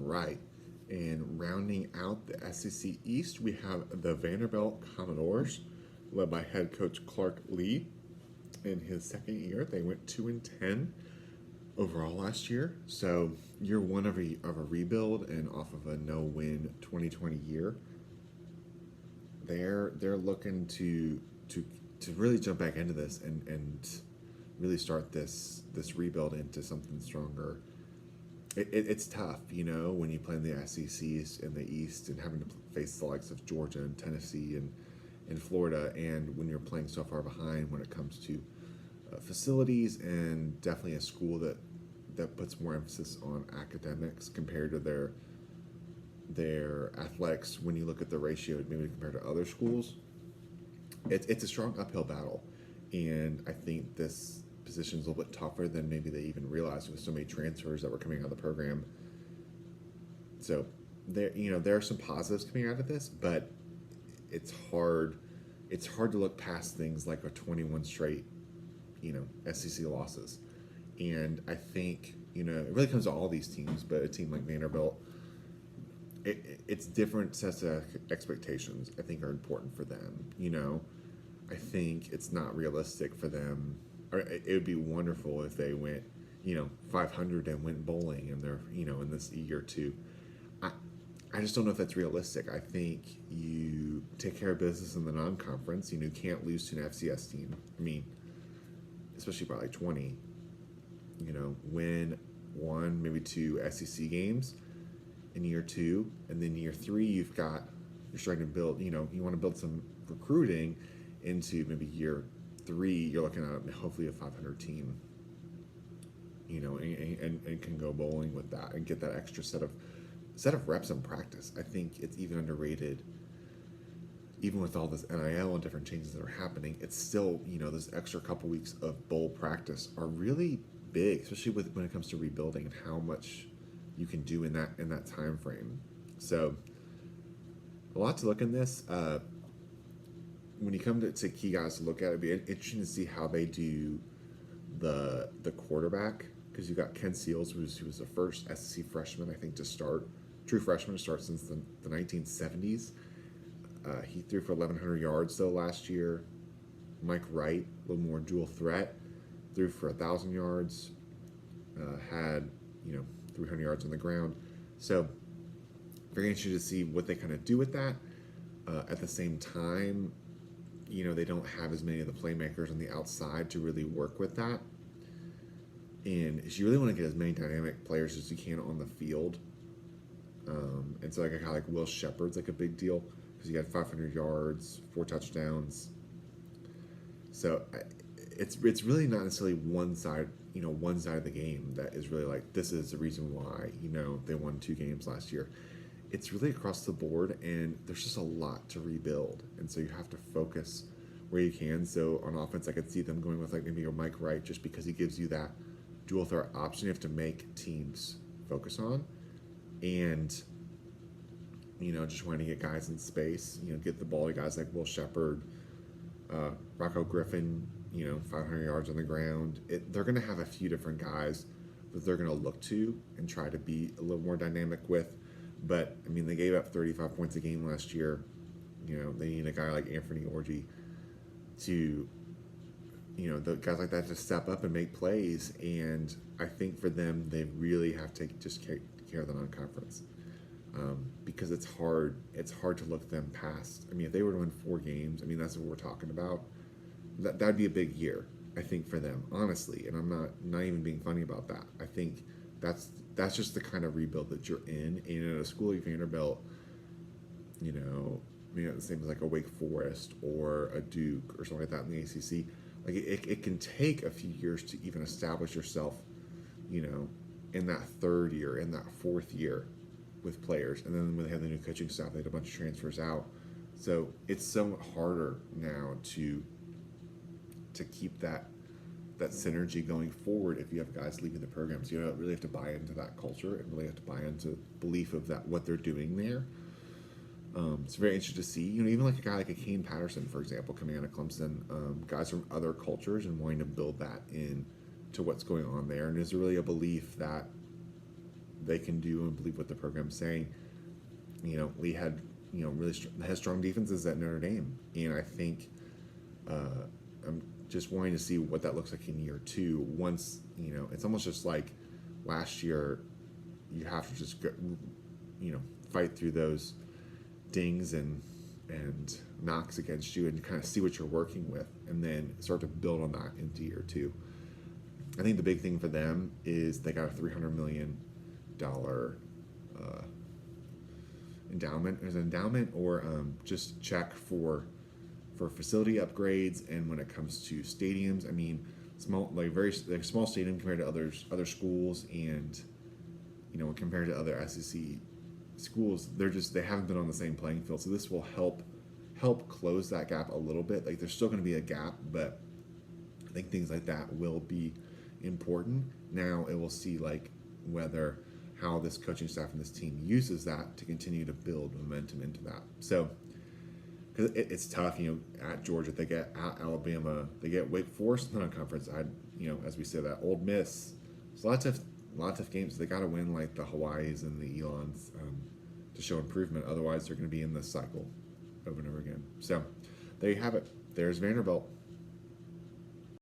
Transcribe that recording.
right. And rounding out the SEC East, we have the Vanderbilt Commodores, led by head coach Clark Lea. In his second year, they went 2-10 overall last year. So year one of a rebuild and off of a no-win 2020 year. They're looking to really jump back into this and really start this rebuild into something stronger. It's tough, when you play in the SECs in the East and having to face the likes of Georgia and Tennessee and Florida, and when you're playing so far behind when it comes to facilities, and definitely a school that puts more emphasis on academics compared to their athletics. When you look at the ratio, maybe compared to other schools, it's a strong uphill battle, and I think this position is a little bit tougher than maybe they even realized with so many transfers that were coming out of the program. So there are some positives coming out of this, but it's hard. It's hard to look past things like a 21 straight, SEC losses, and I think it really comes to all these teams, but a team like Vanderbilt, it's different sets of expectations. I think are important for them. I think it's not realistic for them. Or it would be wonderful if they went, 500 and went bowling, and they're, in this year or two. I just don't know if that's realistic. I think you take care of business in the non-conference. You can't lose to an FCS team. I mean, especially by like 20. Win one, maybe two SEC games in year two, and then year three you're starting to build. You want to build some recruiting into maybe year three. You're looking at hopefully a 500 team. And can go bowling with that and get that extra set of reps in practice. I think it's even underrated. Even with all this NIL and different changes that are happening, it's still, those extra couple weeks of bowl practice are really big, especially when it comes to rebuilding and how much you can do in that time frame. So a lot to look in this. When you come to key guys to look at, it'd be interesting to see how they do the quarterback, because you got Ken Seals, who was the first SEC freshman, I think, true freshman to start since the 1970s. He threw for 1,100 yards, though, last year. Mike Wright, a little more dual threat, threw for 1,000 yards, had, 300 yards on the ground. So very interested to see what they kind of do with that. At the same time, they don't have as many of the playmakers on the outside to really work with that. And you really want to get as many dynamic players as you can on the field. And so like a guy like Will Shepard's like a big deal, because he had 500 yards, 4 touchdowns. So it's really not necessarily one side of the game that is really like, this is the reason why, they won 2 games last year. It's really across the board, and there's just a lot to rebuild. And so you have to focus where you can. So on offense, I could see them going with like maybe a Mike Wright, just because he gives you that dual threat option you have to make teams focus on. And, just wanting to get guys in space, get the ball to guys like Will Shepard, Rocco Griffin, 500 yards on the ground. They're going to have a few different guys that they're going to look to and try to be a little more dynamic with. But, I mean, they gave up 35 points a game last year. They need a guy like Anthony Orji to, the guys like that to step up and make plays. And I think for them, they really have to just take care of the non-conference. Because it's hard to look them past. I mean, if they were to win 4 games, I mean, that's what we're talking about. That'd be a big year, I think, for them, honestly. And I'm not even being funny about that. I think that's just the kind of rebuild that you're in. And at a school like Vanderbilt, maybe not the same as like a Wake Forest or a Duke or something like that in the ACC. Like it can take a few years to even establish yourself, in that 3rd year, in that 4th year with players. And then when they have the new coaching staff, they had a bunch of transfers out. So it's somewhat harder now to keep that synergy going forward if you have guys leaving the program. So you really have to buy into that culture and really have to buy into belief of that, what they're doing there. It's very interesting to see, even like a guy like a Kane Patterson, for example, coming out of Clemson, guys from other cultures and wanting to build that in to what's going on there. And there's really a belief that, they can do and believe what the program's saying. Lee had really has strong defenses at Notre Dame, and I think I'm just wanting to see what that looks like in year two. Once it's almost just like last year. You have to just go, fight through those dings and knocks against you, and kind of see what you're working with, and then start to build on that into year two. I think the big thing for them is they got a $300 million endowment. There's an endowment or just check for facility upgrades, and when it comes to stadiums, I mean, very small stadium compared to other schools, and compared to other SEC schools, they haven't been on the same playing field. So this will help close that gap a little bit. Like, there's still going to be a gap, but I think things like that will be important. Now it will see how this coaching staff and this team uses that to continue to build momentum into that. So, because it's tough, at Georgia, they get at Alabama, they get Wake Forest in the non-conference. As we say, that Ole Miss. It's a lot of tough games. They got to win like the Hawaiis and the Elons to show improvement. Otherwise, they're going to be in this cycle over and over again. So, there you have it. There's Vanderbilt.